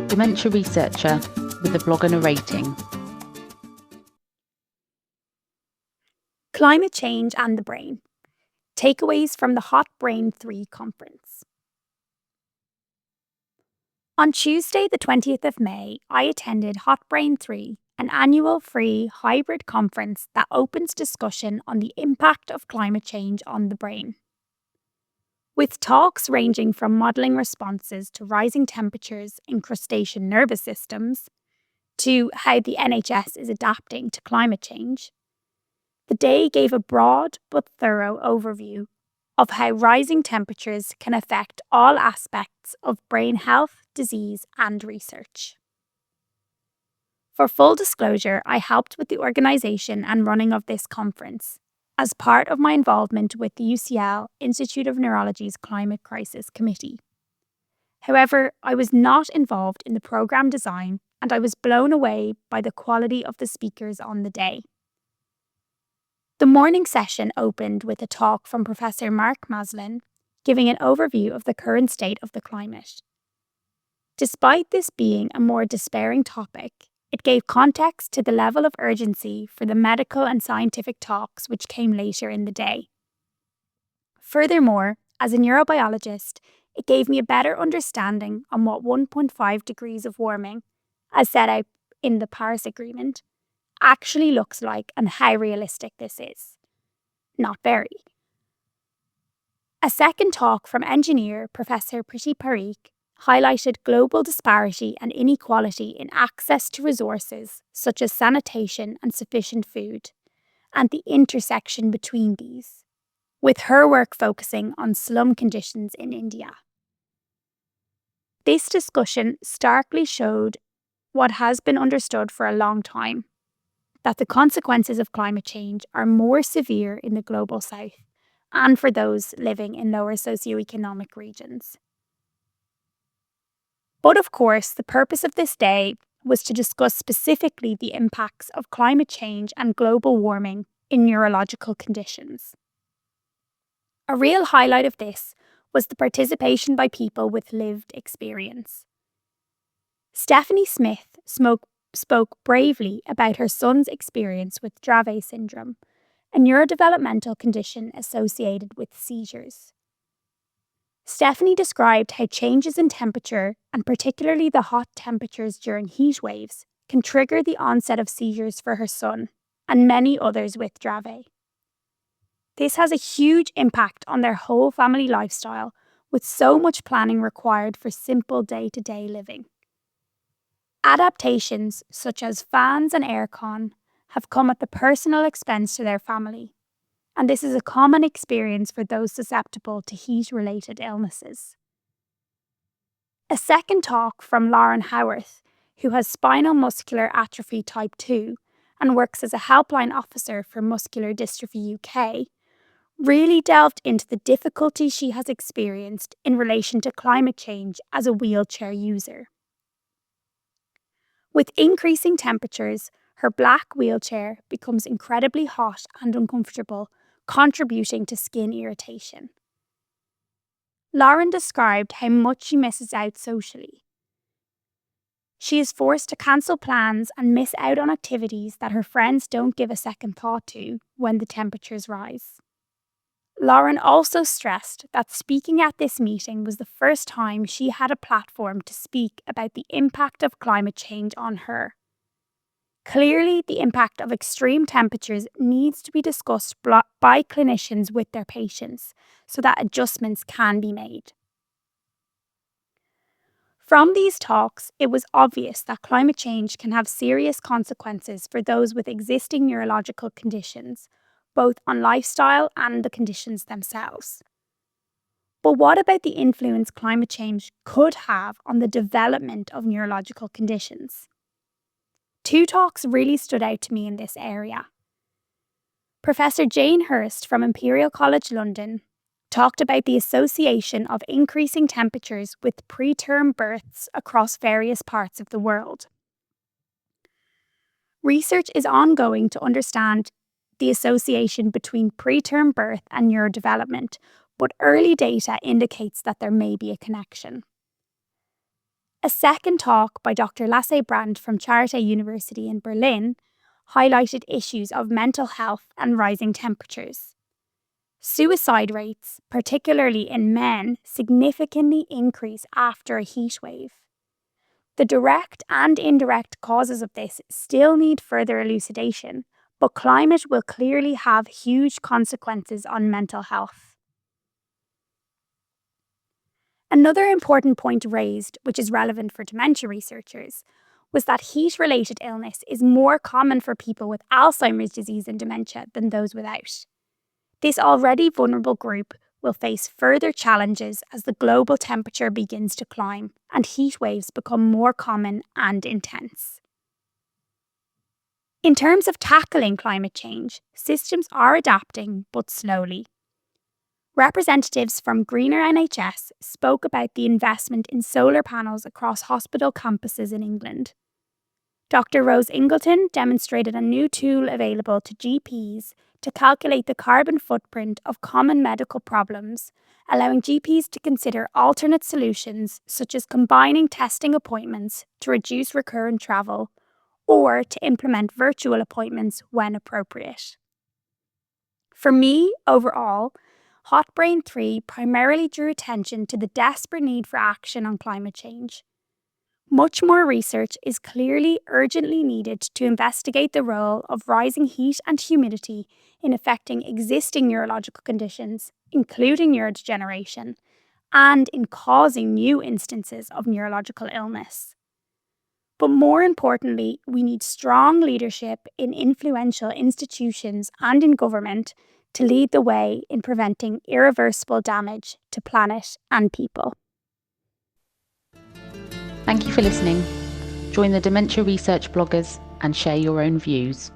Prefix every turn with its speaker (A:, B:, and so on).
A: dementia researcher with a blog and a rating.
B: Climate change and the brain. Takeaways from the Hot Brain 3 conference. On Tuesday, the 20th of May, I attended Hot Brain 3, an annual free hybrid conference that opens discussion on the impact of climate change on the brain. With talks ranging from modelling responses to rising temperatures in crustacean nervous systems, to how the NHS is adapting to climate change, the day gave a broad but thorough overview of how rising temperatures can affect all aspects of brain health, disease, and research. For full disclosure, I helped with the organisation and running of this conference as part of my involvement with the UCL Institute of Neurology's Climate Crisis Committee. However, I was not involved in the programme design, and I was blown away by the quality of the speakers on the day. The morning session opened with a talk from Professor Mark Maslin, giving an overview of the current state of the climate. Despite this being a more despairing topic, it gave context to the level of urgency for the medical and scientific talks which came later in the day. Furthermore, as a neurobiologist, it gave me a better understanding on what 1.5 degrees of warming, as set out in the Paris Agreement, actually looks like and how realistic this is. Not very. A second talk from engineer Professor Priti Parikh highlighted global disparity and inequality in access to resources such as sanitation and sufficient food, and the intersection between these, with her work focusing on slum conditions in India. This discussion starkly showed what has been understood for a long time, that the consequences of climate change are more severe in the global south and for those living in lower socioeconomic regions. But of course, the purpose of this day was to discuss specifically the impacts of climate change and global warming in neurological conditions. A real highlight of this was the participation by people with lived experience. Stephanie Smith spoke bravely about her son's experience with Dravet syndrome, a neurodevelopmental condition associated with seizures. Stephanie described how changes in temperature, and particularly the hot temperatures during heat waves, can trigger the onset of seizures for her son and many others with Dravet. This has a huge impact on their whole family lifestyle, with so much planning required for simple day-to-day living. Adaptations such as fans and aircon have come at the personal expense to their family, and this is a common experience for those susceptible to heat-related illnesses. A second talk from Lauren Howarth, who has spinal muscular atrophy type 2 and works as a helpline officer for Muscular Dystrophy UK, really delved into the difficulty she has experienced in relation to climate change as a wheelchair user. With increasing temperatures, her black wheelchair becomes incredibly hot and uncomfortable, contributing to skin irritation. Lauren described how much she misses out socially. She is forced to cancel plans and miss out on activities that her friends don't give a second thought to when the temperatures rise. Lauren also stressed that speaking at this meeting was the first time she had a platform to speak about the impact of climate change on her. Clearly, the impact of extreme temperatures needs to be discussed by clinicians with their patients so that adjustments can be made. From these talks, it was obvious that climate change can have serious consequences for those with existing neurological conditions, both on lifestyle and the conditions themselves. But what about the influence climate change could have on the development of neurological conditions? Two talks really stood out to me in this area. Professor Jane Hurst from Imperial College London talked about the association of increasing temperatures with preterm births across various parts of the world. Research is ongoing to understand the association between preterm birth and neurodevelopment, but early data indicates that there may be a connection. A second talk by Dr. Lasse Brandt from Charité University in Berlin highlighted issues of mental health and rising temperatures. Suicide rates, particularly in men, significantly increase after a heat wave. The direct and indirect causes of this still need further elucidation, but climate will clearly have huge consequences on mental health. Another important point raised, which is relevant for dementia researchers, was that heat-related illness is more common for people with Alzheimer's disease and dementia than those without. This already vulnerable group will face further challenges as the global temperature begins to climb and heat waves become more common and intense. In terms of tackling climate change, systems are adapting, but slowly. Representatives from Greener NHS spoke about the investment in solar panels across hospital campuses in England. Dr. Rose Ingleton demonstrated a new tool available to GPs to calculate the carbon footprint of common medical problems, allowing GPs to consider alternate solutions such as combining testing appointments to reduce recurrent travel or to implement virtual appointments when appropriate. For me, overall, HotBrain 3 primarily drew attention to the desperate need for action on climate change. Much more research is clearly urgently needed to investigate the role of rising heat and humidity in affecting existing neurological conditions, including neurodegeneration, and in causing new instances of neurological illness. But more importantly, we need strong leadership in influential institutions and in government to lead the way in preventing irreversible damage to planet and people.
A: Thank you for listening. Join the dementia research bloggers and share your own views.